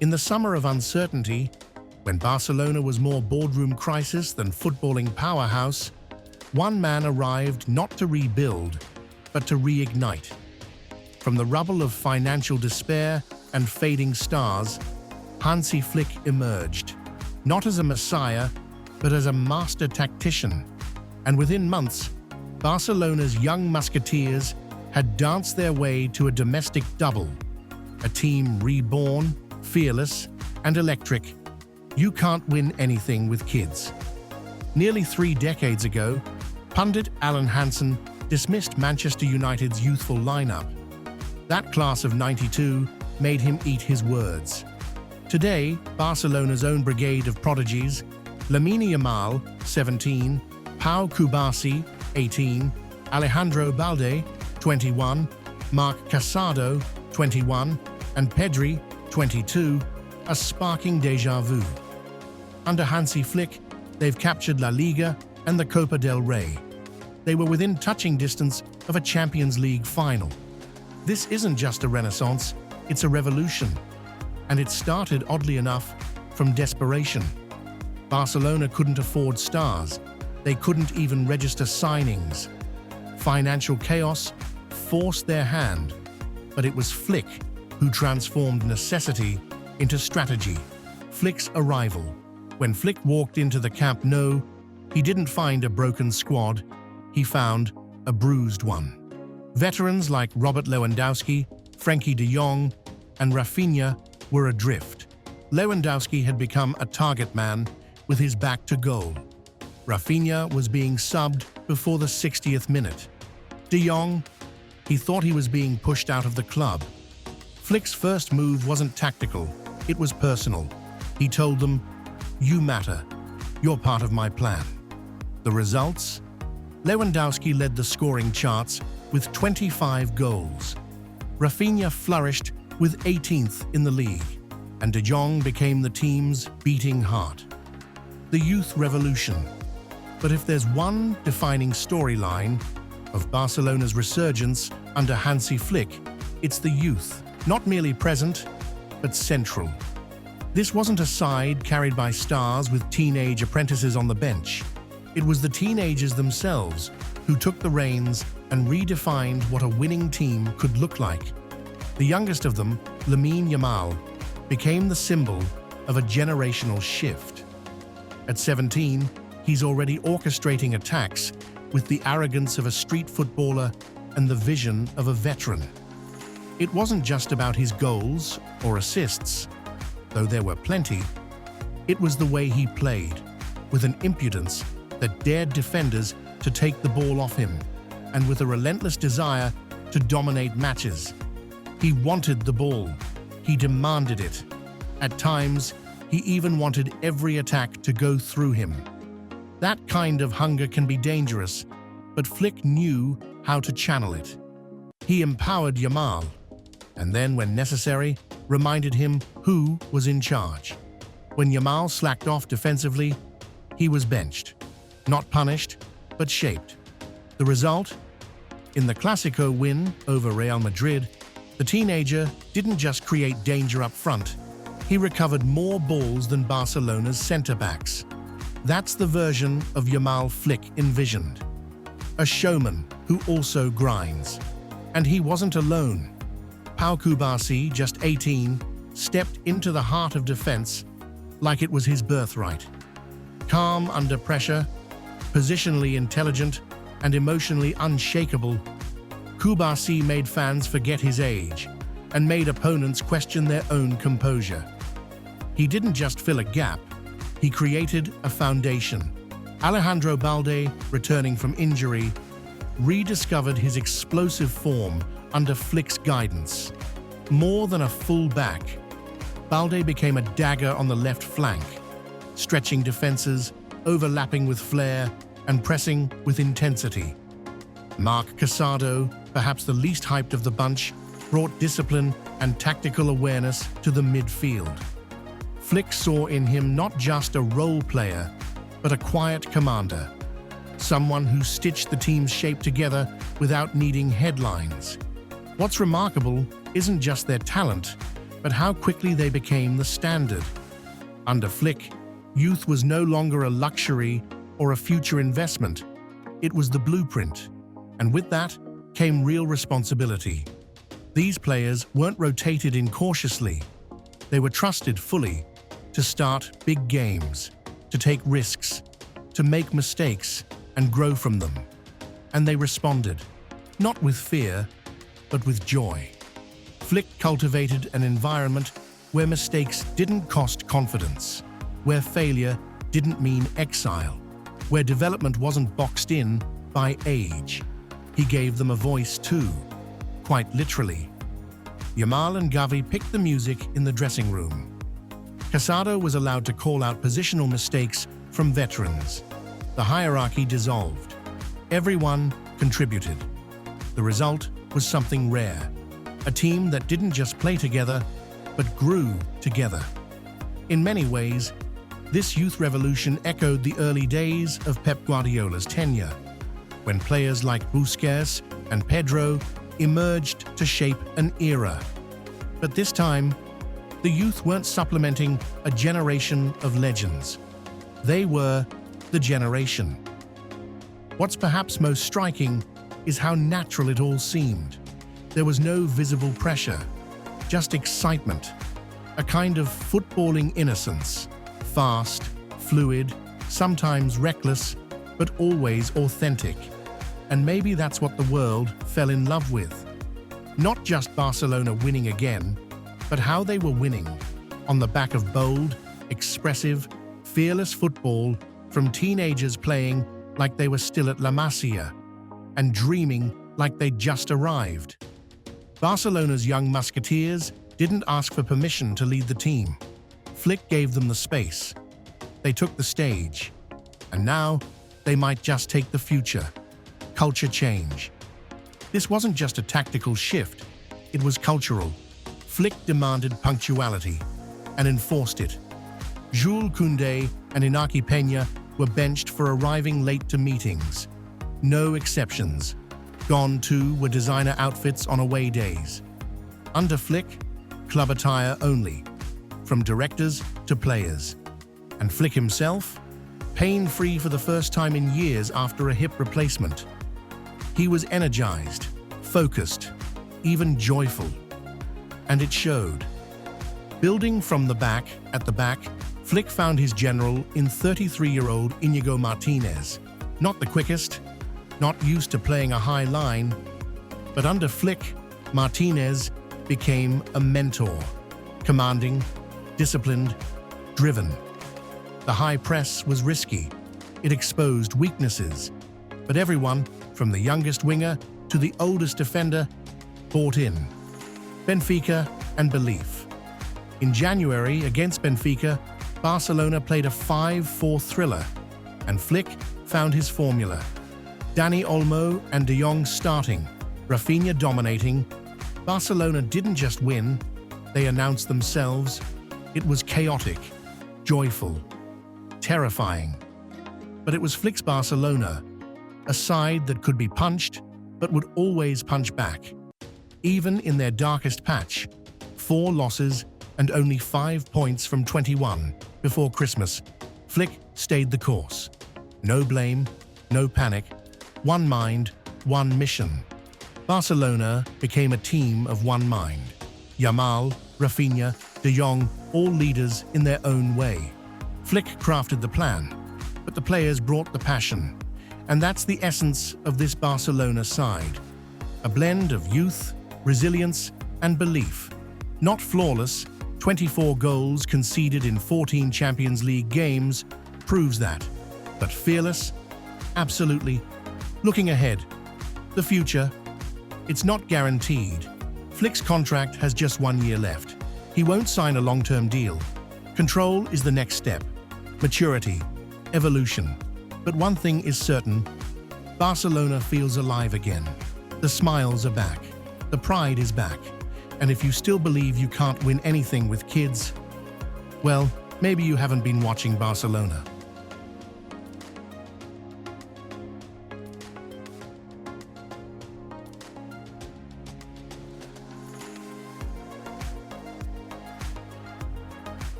In the summer of uncertainty, when Barcelona was more boardroom crisis than footballing powerhouse, one man arrived not to rebuild, but to reignite. From the rubble of financial despair and fading stars, Hansi Flick emerged, not as a messiah, but as a master tactician. And within months, Barcelona's young Musketeers had danced their way to a domestic double, a team reborn, fearless, and electric. You can't win anything with kids. Nearly 3 decades ago, pundit Alan Hansen dismissed Manchester United's youthful lineup. That class of '92 made him eat his words. Today, Barcelona's own brigade of prodigies, Lamine Yamal, 17, Pau Cubarsí, 18, Alejandro Balde, 21, Marc Casado, 21, and Pedri, 22, are sparking déjà vu. Under Hansi Flick, they've captured La Liga and the Copa del Rey. They were within touching distance of a Champions League final. This isn't just a renaissance, it's a revolution. And it started, oddly enough, from desperation. Barcelona couldn't afford stars. They couldn't even register signings. Financial chaos forced their hand, but it was Flick who transformed necessity into strategy. Flick's arrival. When Flick walked into the Camp Nou, he didn't find a broken squad, he found a bruised one. Veterans like Robert Lewandowski, Frenkie de Jong, and Rafinha were adrift. Lewandowski had become a target man with his back to goal. Rafinha was being subbed before the 60th minute. De Jong, he thought he was being pushed out of the club. Flick's first move wasn't tactical, it was personal. He told them, "You matter. You're part of my plan." The results? Lewandowski led the scoring charts with 25 goals. Rafinha flourished with 18th in the league, and De Jong became the team's beating heart. The youth revolution. But if there's one defining storyline of Barcelona's resurgence under Hansi Flick, it's the youth, not merely present, but central. This wasn't a side carried by stars with teenage apprentices on the bench. It was the teenagers themselves who took the reins and redefined what a winning team could look like. The youngest of them, Lamine Yamal, became the symbol of a generational shift. At 17, he's already orchestrating attacks with the arrogance of a street footballer and the vision of a veteran. It wasn't just about his goals or assists, though there were plenty. It was the way he played, with an impudence that dared defenders to take the ball off him, and with a relentless desire to dominate matches. He wanted the ball. He demanded it. At times, he even wanted every attack to go through him. That kind of hunger can be dangerous, but Flick knew how to channel it. He empowered Yamal, and then, when necessary, reminded him who was in charge. When Yamal slacked off defensively, he was benched. Not punished, but shaped. The result? In the Clásico win over Real Madrid, the teenager didn't just create danger up front, he recovered more balls than Barcelona's centre-backs. That's the version of Yamal Flick envisioned. A showman who also grinds. And he wasn't alone. Pau Cubarsí, just 18, stepped into the heart of defense like it was his birthright. Calm under pressure, positionally intelligent, and emotionally unshakable, Cubarsí made fans forget his age and made opponents question their own composure. He didn't just fill a gap, he created a foundation. Alejandro Balde, returning from injury, rediscovered his explosive form under Flick's guidance. More than a full-back, Balde became a dagger on the left flank, stretching defenses, overlapping with flair, and pressing with intensity. Marc Casado, perhaps the least hyped of the bunch, brought discipline and tactical awareness to the midfield. Flick saw in him not just a role player, but a quiet commander, someone who stitched the team's shape together without needing headlines. What's remarkable isn't just their talent, but how quickly they became the standard. Under Flick, youth was no longer a luxury or a future investment. It was the blueprint, and with that came real responsibility. These players weren't rotated in cautiously. They were trusted fully to start big games, to take risks, to make mistakes and grow from them. And they responded, not with fear, but with joy. Flick cultivated an environment where mistakes didn't cost confidence, where failure didn't mean exile, where development wasn't boxed in by age. He gave them a voice too, quite literally. Yamal and Gavi picked the music in the dressing room. Casado was allowed to call out positional mistakes from veterans. The hierarchy dissolved. Everyone contributed. The result was something rare, a team that didn't just play together, but grew together. In many ways, this youth revolution echoed the early days of Pep Guardiola's tenure, when players like Busquets and Pedro emerged to shape an era. But this time, the youth weren't supplementing a generation of legends. They were the generation. What's perhaps most striking is how natural it all seemed. There was no visible pressure, just excitement, a kind of footballing innocence, fast, fluid, sometimes reckless, but always authentic. And maybe that's what the world fell in love with. Not just Barcelona winning again, but how they were winning, on the back of bold, expressive, fearless football from teenagers playing like they were still at La Masia and dreaming like they'd just arrived. Barcelona's young Musketeers didn't ask for permission to lead the team. Flick gave them the space. They took the stage. And now, they might just take the future. Culture change. This wasn't just a tactical shift, it was cultural. Flick demanded punctuality and enforced it. Jules Koundé and Inaki Peña were benched for arriving late to meetings. No exceptions. Gone too were designer outfits on away days. Under Flick, club attire only, from directors to players. And Flick himself, pain-free for the first time in years after a hip replacement. He was energized, focused, even joyful. And it showed. Building from the back, at the back, Flick found his general in 33-year-old Íñigo Martínez. Not the quickest, not used to playing a high line, but under Flick, Martínez became a mentor, commanding, disciplined, driven. The high press was risky. It exposed weaknesses, but everyone, from the youngest winger to the oldest defender, bought in. Benfica and belief. In January, against Benfica, Barcelona played a 5-4 thriller, and Flick found his formula. Dani Olmo and De Jong starting, Rafinha dominating. Barcelona didn't just win, they announced themselves. It was chaotic, joyful, terrifying. But it was Flick's Barcelona, a side that could be punched, but would always punch back. Even in their darkest patch, 4 losses and only 5 points from 21 before Christmas, Flick stayed the course. No blame, no panic, one mind, one mission. Barcelona became a team of one mind. Yamal, Rafinha, De Jong, all leaders in their own way. Flick crafted the plan, but the players brought the passion. And that's the essence of this Barcelona side. A blend of youth, resilience, and belief. Not flawless, 24 goals conceded in 14 Champions League games proves that. But fearless? Absolutely. Looking ahead, the future, it's not guaranteed. Flick's contract has just 1 year left. He won't sign a long-term deal. Control is the next step. Maturity, evolution. But one thing is certain, Barcelona feels alive again. The smiles are back. The pride is back. And if you still believe you can't win anything with kids, well, maybe you haven't been watching Barcelona.